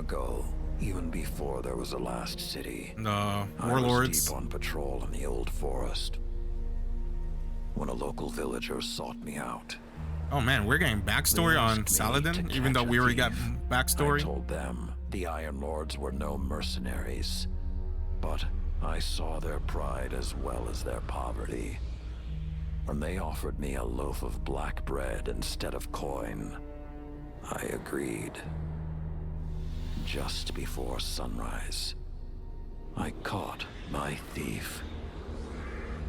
ago, even before there was a last city, The I warlords. was deep on patrol in the old forest when a local villager sought me out. Oh man, we're getting backstory on Saladin, even though we already got backstory. I told them the Iron Lords were no mercenaries, but I saw their pride as well as their poverty. When they offered me a loaf of black bread instead of coin, I agreed. Just before sunrise, I caught my thief.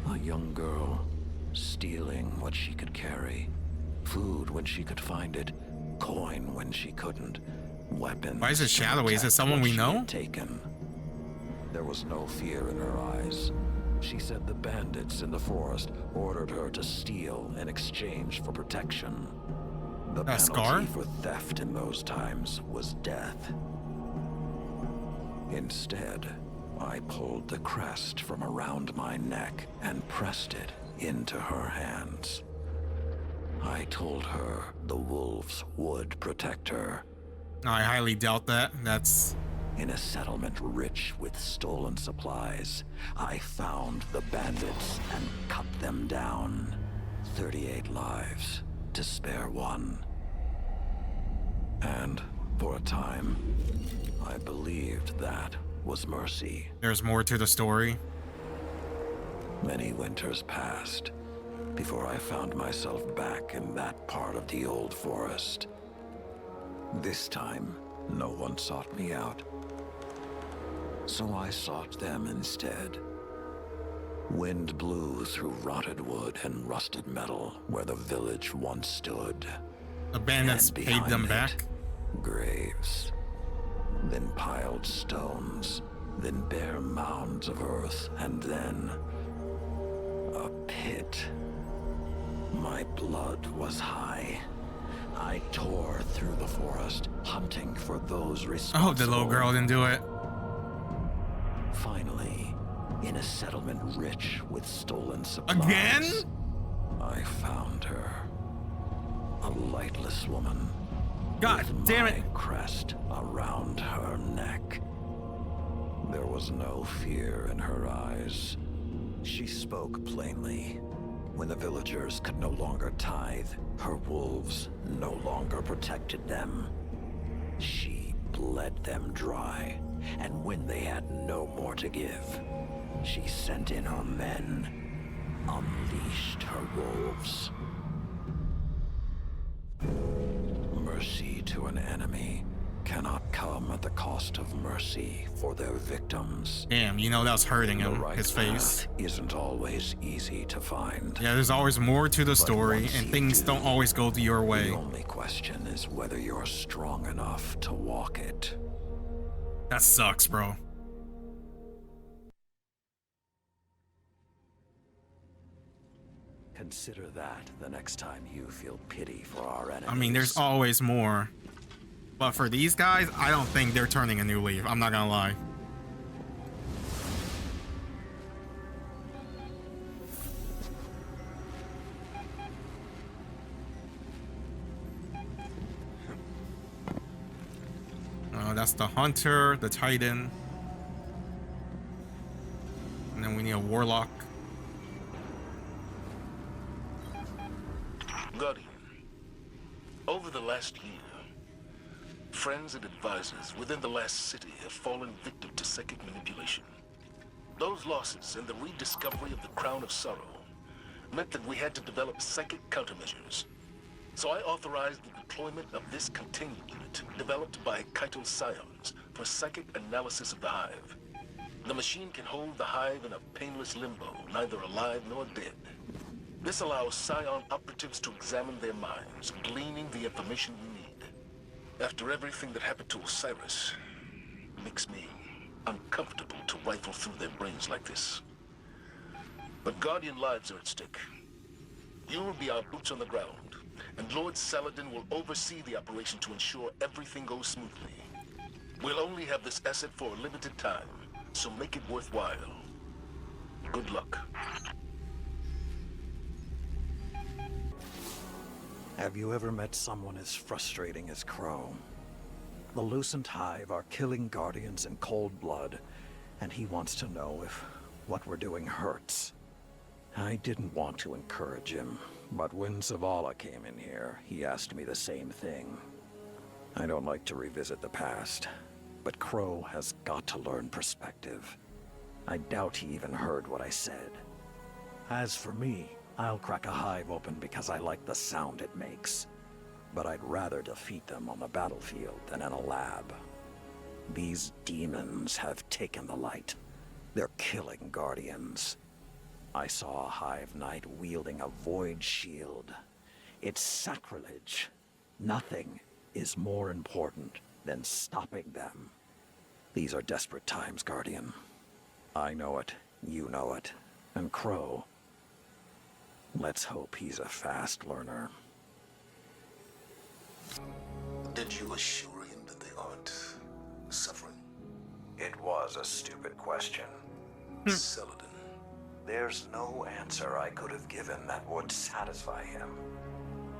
A young girl, stealing what she could carry. Food when she could find it, coin when she couldn't, weapons. Why is it shadowy? Is it someone we know? Taken. There was no fear in her eyes. She said the bandits in the forest ordered her to steal in exchange for protection. The penalty for theft in those times was death. Instead, I pulled the crest from around my neck and pressed it into her hands. I told her the wolves would protect her. I highly doubt that. That's... In a settlement rich with stolen supplies, I found the bandits and cut them down. 38 lives to spare one. And for a time, I believed that was mercy. There's more to the story. Many winters passed before I found myself back in that part of the old forest. This time, no one sought me out. So I sought them instead. Wind blew through rotted wood and rusted metal where the village once stood. The bandits paid them back? Graves. Then piled stones. Then bare mounds of earth. And then... a pit. My blood was high. I tore through the forest, hunting for those responsible. Oh, the little girl didn't do it. Finally, in a settlement rich with stolen supplies, again? I found her. A lightless woman. God damn it! Crest around her neck. There was no fear in her eyes. She spoke plainly. When the villagers could no longer tithe, her wolves no longer protected them. She bled them dry, and when they had no more to give, she sent in her men, unleashed her wolves. Mercy to an enemy cannot come at the cost of mercy for their victims. Damn, you know that was hurting him, right his face. Isn't always easy to find. Yeah, there's always more to the story, and things don't always go your way. The only question is whether you're strong enough to walk it. That sucks, bro. Consider that the next time you feel pity for our enemies. I mean, there's always more. But for these guys, I don't think they're turning a new leaf. I'm not gonna lie. That's the hunter, the titan. And then we need a warlock. Guardian, over the last year, friends and advisors within the last city have fallen victim to psychic manipulation. Those losses and the rediscovery of the Crown of Sorrow meant that we had to develop psychic countermeasures. So I authorized the deployment of this containment unit developed by Kaito's scions for psychic analysis of the Hive. The machine can hold the Hive in a painless limbo, neither alive nor dead. This allows Scion operatives to examine their minds, gleaning the information we need. After everything that happened to Osiris, it makes me uncomfortable to rifle through their brains like this. But Guardian lives are at stake. You will be our boots on the ground, and Lord Saladin will oversee the operation to ensure everything goes smoothly. We'll only have this asset for a limited time, so make it worthwhile. Good luck. Have you ever met someone as frustrating as Crow? The Lucent Hive are killing Guardians in cold blood, and he wants to know if what we're doing hurts. I didn't want to encourage him, but when Zavala came in here, he asked me the same thing. I don't like to revisit the past, but Crow has got to learn perspective. I doubt he even heard what I said. As for me, I'll crack a hive open because I like the sound it makes. But I'd rather defeat them on the battlefield than in a lab. These demons have taken the light. They're killing Guardians. I saw a Hive Knight wielding a void shield. It's sacrilege. Nothing is more important than stopping them. These are desperate times, Guardian. I know it, you know it, and Crow. Let's hope he's a fast learner. Did you assure him that they aren't suffering? It was a stupid question. Saladin. There's no answer I could have given that would satisfy him.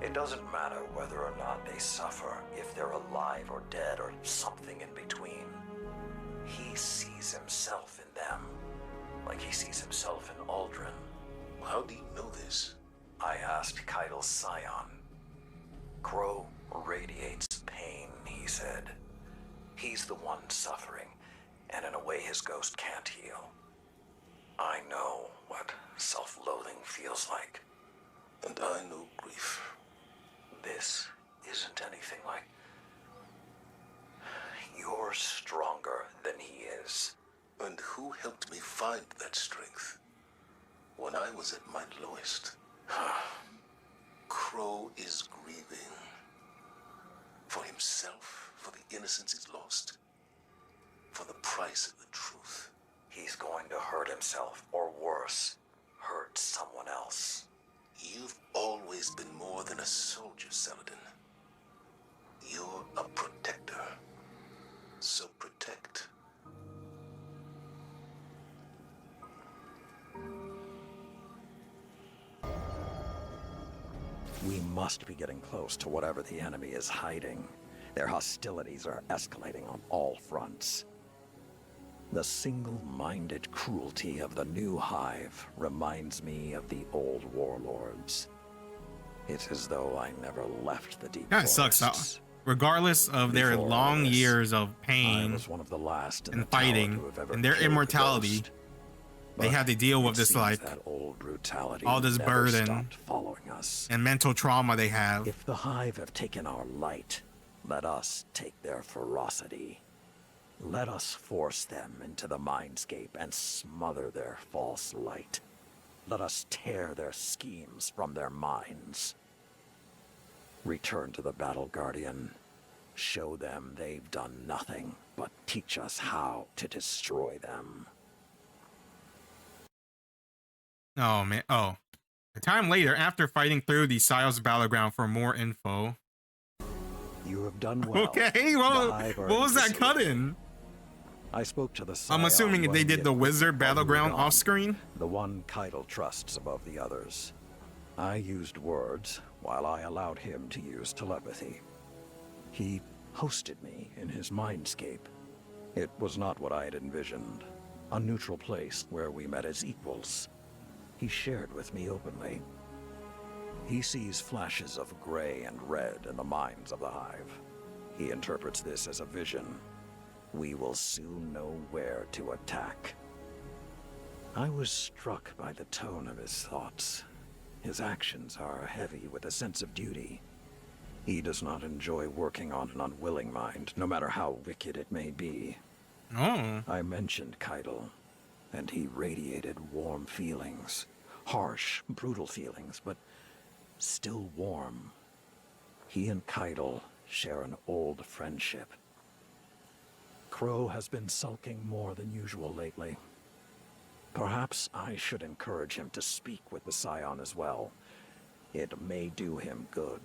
It doesn't matter whether or not they suffer, if they're alive or dead or something in between. He sees himself in them, like he sees himself in Aldrin. How do you know this? I asked Keitel's scion. Crow radiates pain, he said. He's the one suffering, and in a way his ghost can't heal. I know what self-loathing feels like. And I know grief. This isn't anything like... You're stronger than he is. And who helped me find that strength? When I was at my lowest. Crow is grieving. For himself, for the innocence he's lost. For the price of the truth. He's going to hurt himself, or worse, hurt someone else. You've always been more than a soldier, Saladin. You're a protector. So protect. We must be getting close to whatever the enemy is hiding. Their hostilities are escalating on all fronts. The single-minded cruelty of the new Hive reminds me of the old warlords. It's as though I never left the deep Kind of sucks forests. though. Regardless of their Before long this, years of I pain was one of the last in and the tower fighting to have ever and their killed the immortality, ghost. they But had to deal with it this, seems like, that old brutality all this never burden stopped following us. and mental trauma they have. If the Hive have taken our light, let us take their ferocity. Let us force them into the mindscape and smother their false light. Let us tear their schemes from their minds. Return to the battle, Guardian. Show them they've done nothing but teach us how to destroy them. Oh man. Oh. A time later, after fighting through the Siles battleground for more info. You have done well. Okay, well, what was that cut in? I spoke to the I'm scion assuming they did the Bungie wizard while you were battleground gone, off screen. the one Keitel trusts above the others. I used words, while I allowed him to use telepathy. He hosted me in his mindscape. It was not what I had envisioned. A neutral place where we met as equals. He shared with me openly. He sees flashes of gray and red in the minds of the Hive. He interprets this as a vision. We will soon know where to attack. I was struck by the tone of his thoughts. His actions are heavy with a sense of duty. He does not enjoy working on an unwilling mind, no matter how wicked it may be. Oh. I mentioned Keitel, and he radiated warm feelings. Harsh, brutal feelings, but still warm. He and Keitel share an old friendship. Crow has been sulking more than usual lately. Perhaps I should encourage him to speak with the Scion as well. It may do him good.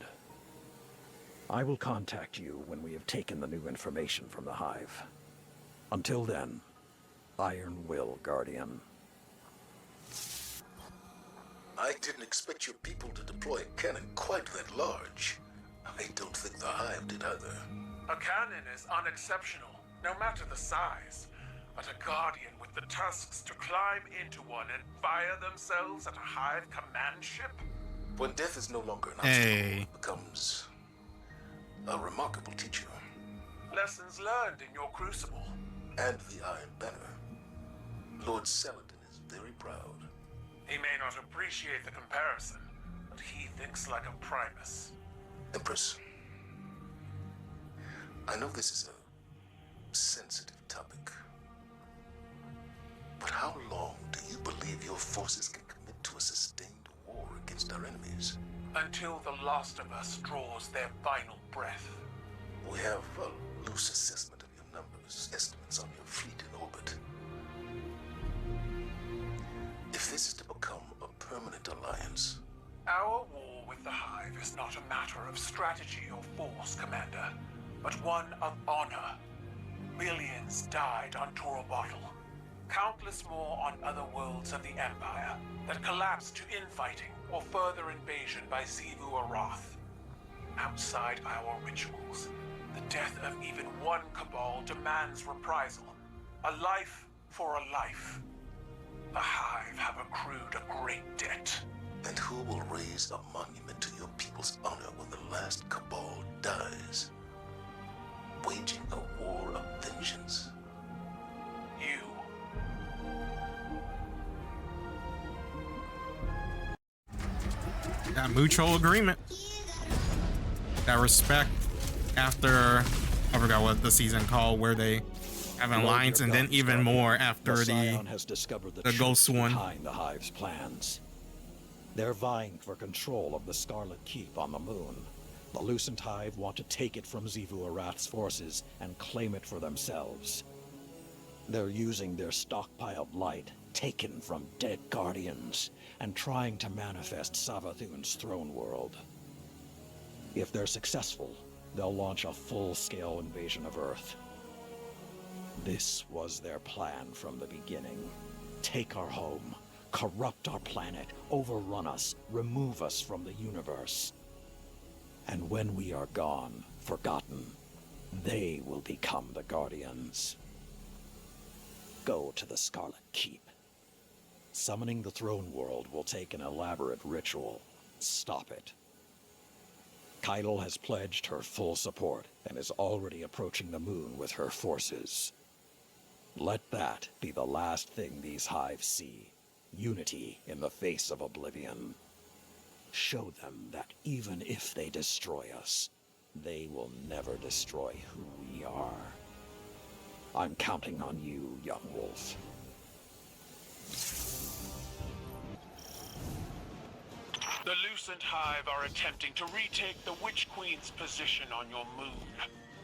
I will contact you when we have taken the new information from the Hive. Until then, Iron Will, Guardian. I didn't expect your people to deploy a cannon quite that large. I don't think the Hive did either. A cannon is unexceptional, no matter the size. But a guardian with the tusks to climb into one and fire themselves at a Hive command ship? When death is no longer an obstacle, it becomes a remarkable teacher. Lessons learned in your crucible. And the Iron Banner. Lord Saladin is very proud. He may not appreciate the comparison, but he thinks like a Primus. Empress, I know this is a sensitive topic, but how long do you believe your forces can commit to a sustained war against our enemies? Until the last of us draws their final breath. We have a loose assessment of your numbers, estimates on your fleet in orbit. If this is to become a permanent alliance... Our war with the Hive is not a matter of strategy or force, Commander, but one of honor. Millions died on Torobottle. Countless more on other worlds of the Empire that collapsed to infighting or further invasion by Xivu Arath. Outside our rituals, the death of even one Cabal demands reprisal. A life for a life. The Hive have accrued a great debt. And who will raise a monument to your people's honor when the last Cabal dies? Waging a war of vengeance. You. That mutual agreement. That respect after, I forgot what the season called, where they have an alliance, and then even more after the Ghost one. Behind the Hive's plans. They're vying for control of the Scarlet Keep on the moon. The Lucent Hive want to take it from Xivu Arath's forces and claim it for themselves. They're using their stockpiled light, taken from dead guardians, and trying to manifest Savathûn's throne world. If they're successful, they'll launch a full-scale invasion of Earth. This was their plan from the beginning. Take our home, corrupt our planet, overrun us, remove us from the universe. And when we are gone, forgotten, they will become the Guardians. Go to the Scarlet Keep. Summoning the throne world will take an elaborate ritual. Stop it. Karl has pledged her full support and is already approaching the moon with her forces. Let that be the last thing these Hives see. Unity in the face of oblivion. Show them that even if they destroy us, they will never destroy who we are. I'm counting on you, young wolf. The Lucent Hive are attempting to retake the Witch Queen's position on your moon.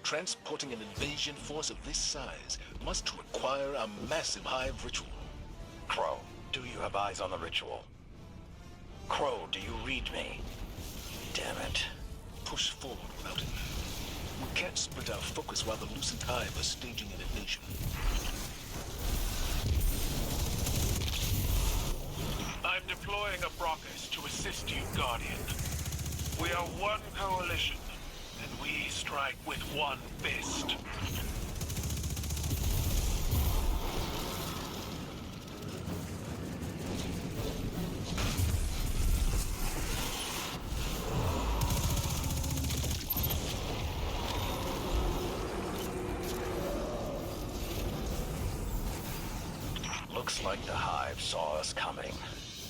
Transporting an invasion force of this size must require a massive Hive ritual. Crow, do you have eyes on the ritual? Crow, do you read me? Damn it. Push forward without it. We can't split our focus while the Lucent Hive are staging an invasion. I'm deploying a Brockus to assist you, Guardian. We are one coalition, and we strike with one fist. Looks like the Hive saw us coming.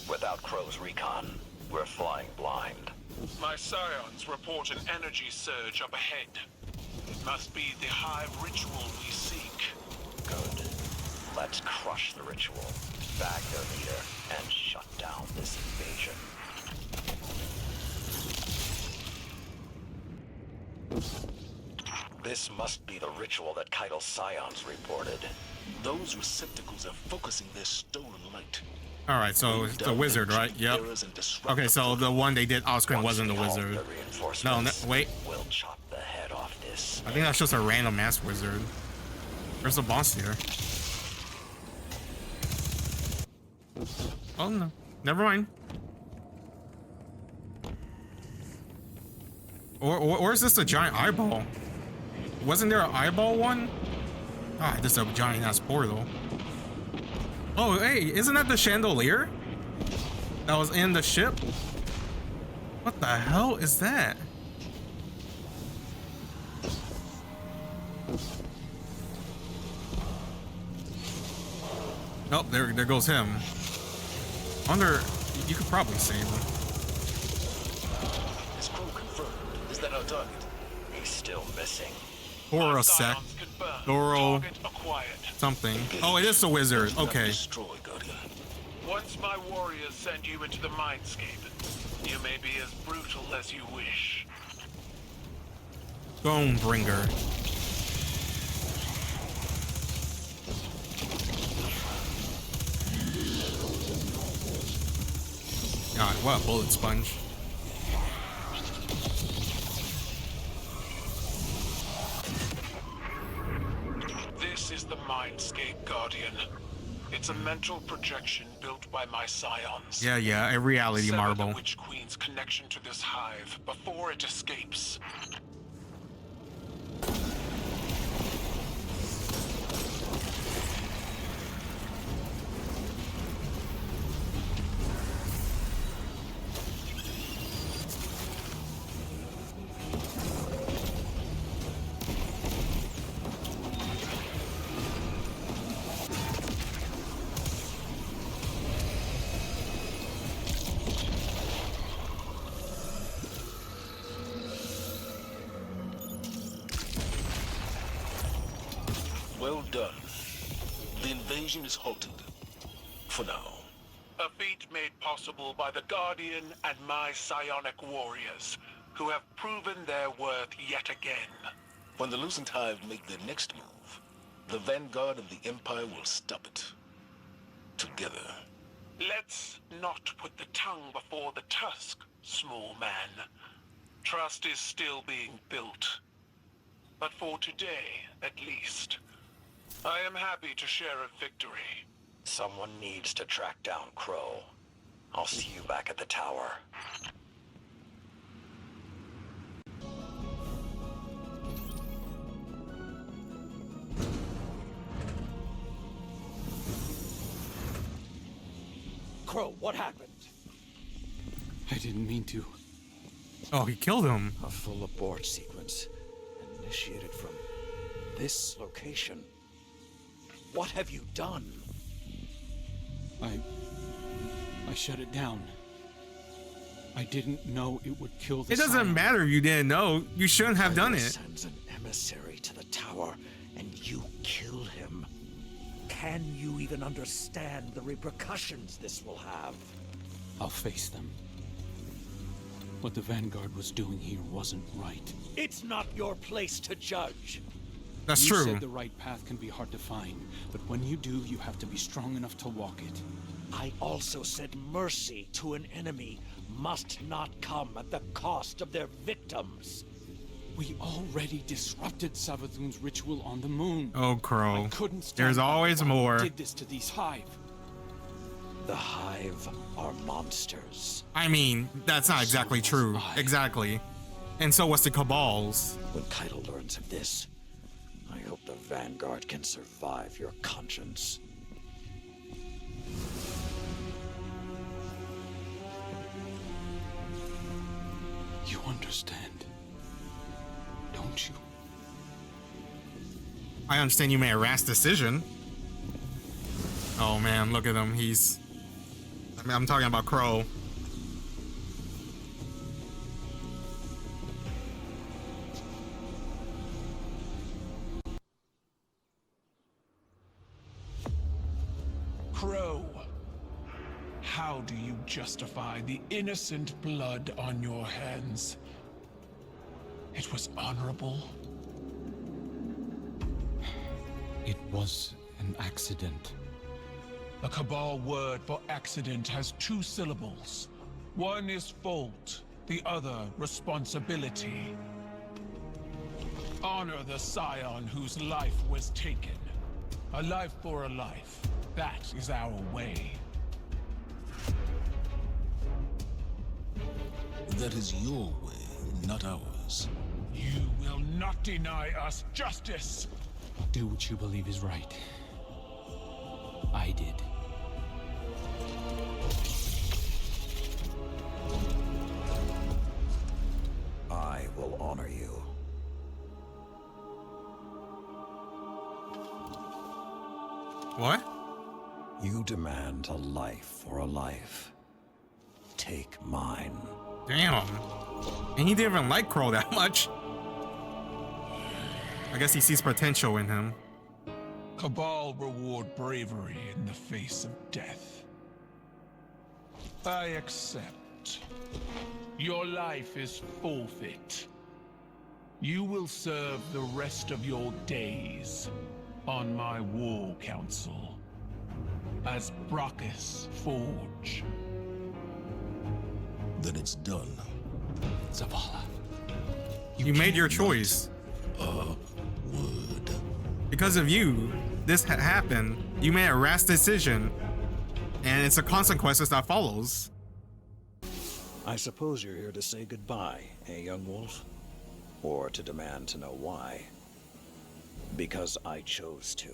Without Crow's recon, we're flying blind. My scions report an energy surge up ahead. It must be the Hive ritual we seek. Good. Let's crush the ritual, bag their leader, and shut down this invasion. This must be the ritual that Karl's scions reported. Those receptacles are focusing their stolen light. All right, so it's the wizard, right? Yep. Okay, so the one they did off screen wasn't the wizard. No, wait. We'll chop the head off this. I think that's just a random ass wizard. There's a boss here. Oh no, never mind. Or is this a giant eyeball? wasn't there an eyeball one? Ah, this is a giant ass portal. Oh, hey, isn't that the chandelier that was in the ship? What the hell is that? Oh, there goes him. I wonder, you could probably save him. Is crew confirmed? Is that our target? He's still missing. Or a sec. Doro. Something. Oh, it is the wizard. Okay. Destroy, Guardian. Once my warriors send you into the mindscape, you may be as brutal as you wish. Bonebringer. God, what a bullet sponge. This is the mindscape, Guardian. It's a mental projection built by my scions. Yeah, a reality Sever marble. the Witch Queen's connection to this hive before it escapes. Well done. The invasion is halted. For now. A feat made possible by the Guardian and my psionic warriors, who have proven their worth yet again. When the Lucent Hive make their next move, the Vanguard of the Empire will stop it. Together. Let's not put the tongue before the tusk, small man. Trust is still being built. But for today, at least, I am happy to share a victory. Someone needs to track down Crow. I'll see you back at the tower. Crow, what happened? I didn't mean to. Oh, he killed him. A full abort sequence initiated from this location. What have you done? I shut it down. I didn't know it would kill the It doesn't Scion. matter if you didn't know. You shouldn't have done it. Sends an emissary to the tower, and you kill him. Can you even understand the repercussions this will have? I'll face them. What the Vanguard was doing here wasn't right. It's not your place to judge. That's You true. said the right path can be hard to find, but when you do, you have to be strong enough to walk it. I also said mercy to an enemy must not come at the cost of their victims. We already disrupted Savathûn's ritual on the moon. Oh, Crow. I couldn't stand There's by always while more. we did this to these Hive. The Hive are monsters. I mean, that's not exactly true. Exactly. And so was the Cabals. When Keitel learns of this, I hope the Vanguard can survive your conscience. You understand, don't you? I understand you made a rash decision. Oh man, look at him. I'm talking about Crow. Crow, how do you justify the innocent blood on your hands? It was honorable. It was an accident. The Cabal word for accident has two syllables. One is fault, the other responsibility. Honor the scion whose life was taken. A life for a life. That is our way. That is your way, not ours. You will not deny us justice. Do what you believe is right. I did. I will honor you. What? You demand a life for a life. Take mine. Damn. And he didn't even like Karl that much. I guess he sees potential in him. Cabal reward bravery in the face of death. I accept. Your life is forfeit. You will serve the rest of your days on my war council as Brachus Forge. Then it's done. Zavala. You made your choice. Would. Because of you, this happened. You made a rash decision, and it's the consequences that follows. I suppose you're here to say goodbye, eh, young wolf? Or to demand to know why? Because I chose to.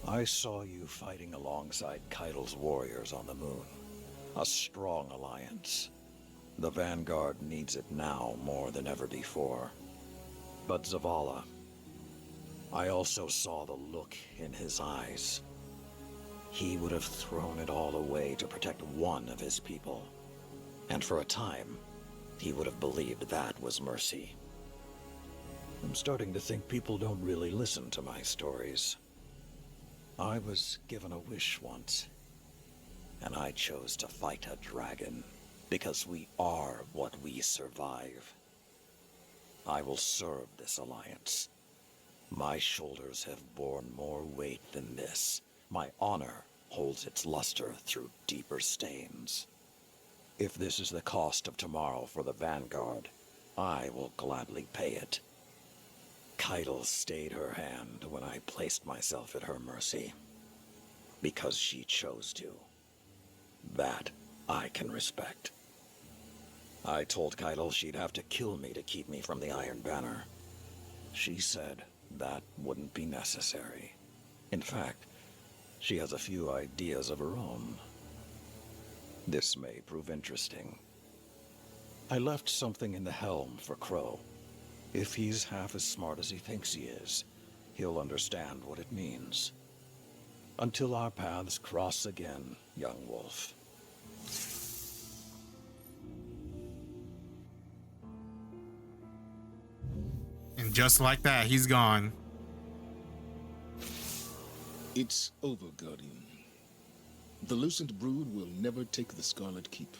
I saw you fighting alongside Keitel's warriors on the moon. A strong alliance. The Vanguard needs it now more than ever before. But Zavala, I also saw the look in his eyes. He would have thrown it all away to protect one of his people. And for a time, he would have believed that was mercy. I'm starting to think people don't really listen to my stories. I was given a wish once, and I chose to fight a dragon, because we are what we survive. I will serve this alliance. My shoulders have borne more weight than this. My honor holds its luster through deeper stains. If this is the cost of tomorrow for the Vanguard, I will gladly pay it. Keitel stayed her hand when I placed myself at her mercy, because she chose to. That I can respect. I told Keitel she'd have to kill me to keep me from the Iron Banner. She said that wouldn't be necessary. In fact, she has a few ideas of her own. This may prove interesting. I left something in the helm for Crow. If he's half as smart as he thinks he is, he'll understand what it means. Until our paths cross again, young wolf. And just like that, he's gone. It's over, Guardian. The Lucent Brood will never take the Scarlet Keep,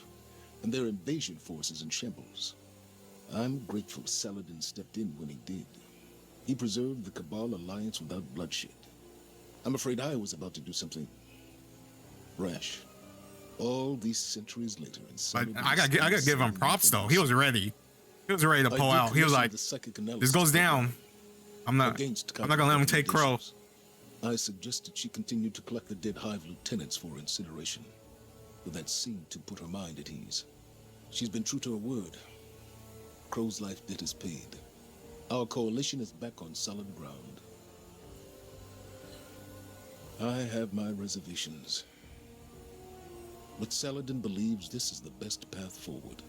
and their invasion force is in shambles. I'm grateful Saladin stepped in when he did. He preserved the Cabal alliance without bloodshed. I'm afraid I was about to do something rash. All these centuries later, but I gotta give him props though. He was ready. He was ready to pull out. He was like, "This goes down. I'm not gonna let him take Crow." I suggested she continue to collect the dead Hive lieutenants for incineration, but that seemed to put her mind at ease. She's been true to her word. Crow's life debt is paid. Our coalition is back on solid ground. I have my reservations, but Saladin believes this is the best path forward.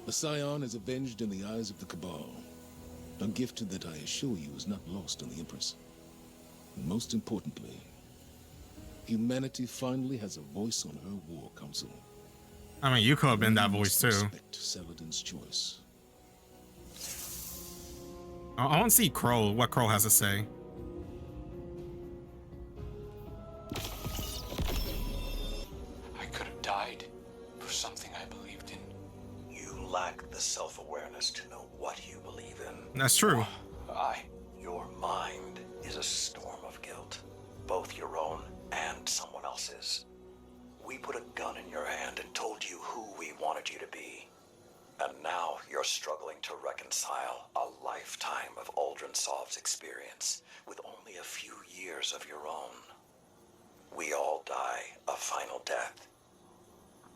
The Scion is avenged in the eyes of the Cabal, a gift that I assure you is not lost on the Empress. And most importantly, humanity finally has a voice on her war council. I mean, you could have been that voice too. Respect Saladin's choice. I want to see Crow, what Crow has to say. I could have died for something I believed in. You lack the self-awareness to know what you believe in. That's true. Your mind is a storm of guilt, both your own and someone else's. We put a gun in your hand and told you who we wanted you to be. And now you're struggling to reconcile a lifetime of Aldrinsov's experience with only a few years of your own. We all die a final death.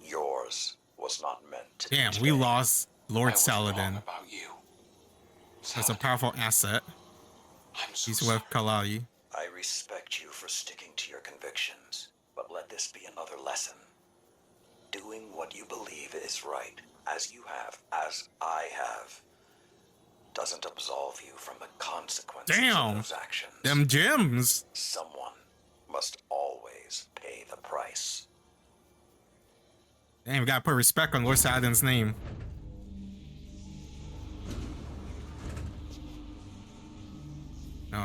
Yours was not meant to be Damn, today. we lost Lord I was wrong Saladin. about you. That's a powerful asset. He's with Kalali. I respect you for sticking to your convictions, but let this be another lesson. Doing what you believe is right, as you have, as I have, doesn't absolve you from the consequences of those actions. Them gems. Someone must always pay the price. Damn, we gotta put respect on Lord Saladin's name.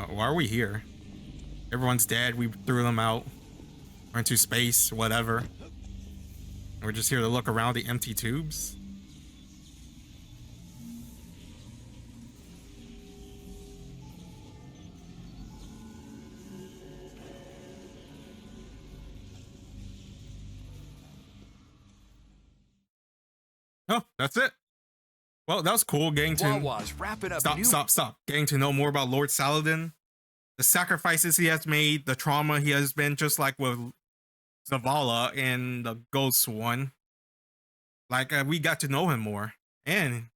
Why are we here? Everyone's dead. We threw them out. We're into space, whatever. We're just here to look around the empty tubes. Oh, that's it. Well, that was cool. Getting to stop. Getting to know more about Lord Saladin, the sacrifices he has made, the trauma he has been, just like with Zavala and the Ghost one. Like we got to know him more, and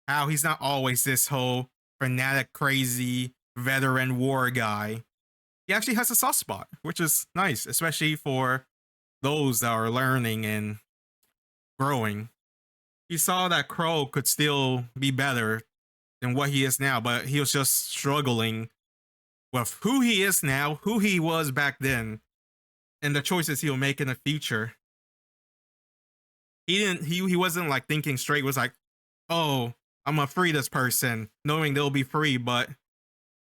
how he's not always this whole fanatic, crazy veteran war guy. He actually has a soft spot, which is nice, especially for those that are learning and growing. He saw that Crow could still be better than what he is now, but he was just struggling with who he is now, who he was back then, and the choices he'll make in the future. He wasn't like thinking straight. It was like, oh, I'm gonna free this person, knowing they'll be free, but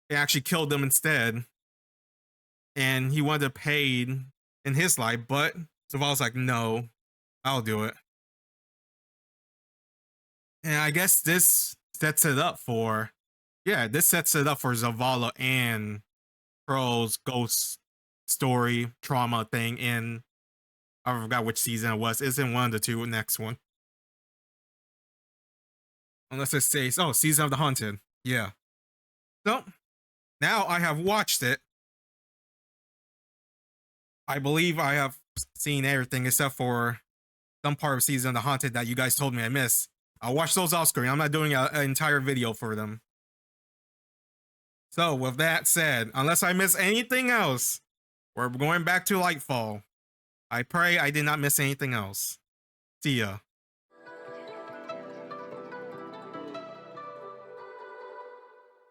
it actually killed them instead. And he wanted to pay in his life, but Zavala's like, no, I'll do it. And I guess this sets it up for, Zavala and Crow's ghost story trauma thing in, I forgot which season it was. It's in one of the two next one. Unless it says, oh, Season of the Haunted. Yeah. So, now I have watched it. I believe I have seen everything except for some part of Season of the Haunted that you guys told me I missed. I'll watch those off screen. I'm not doing an entire video for them. So, with that said, unless I miss anything else, we're going back to Lightfall. I pray I did not miss anything else. See ya.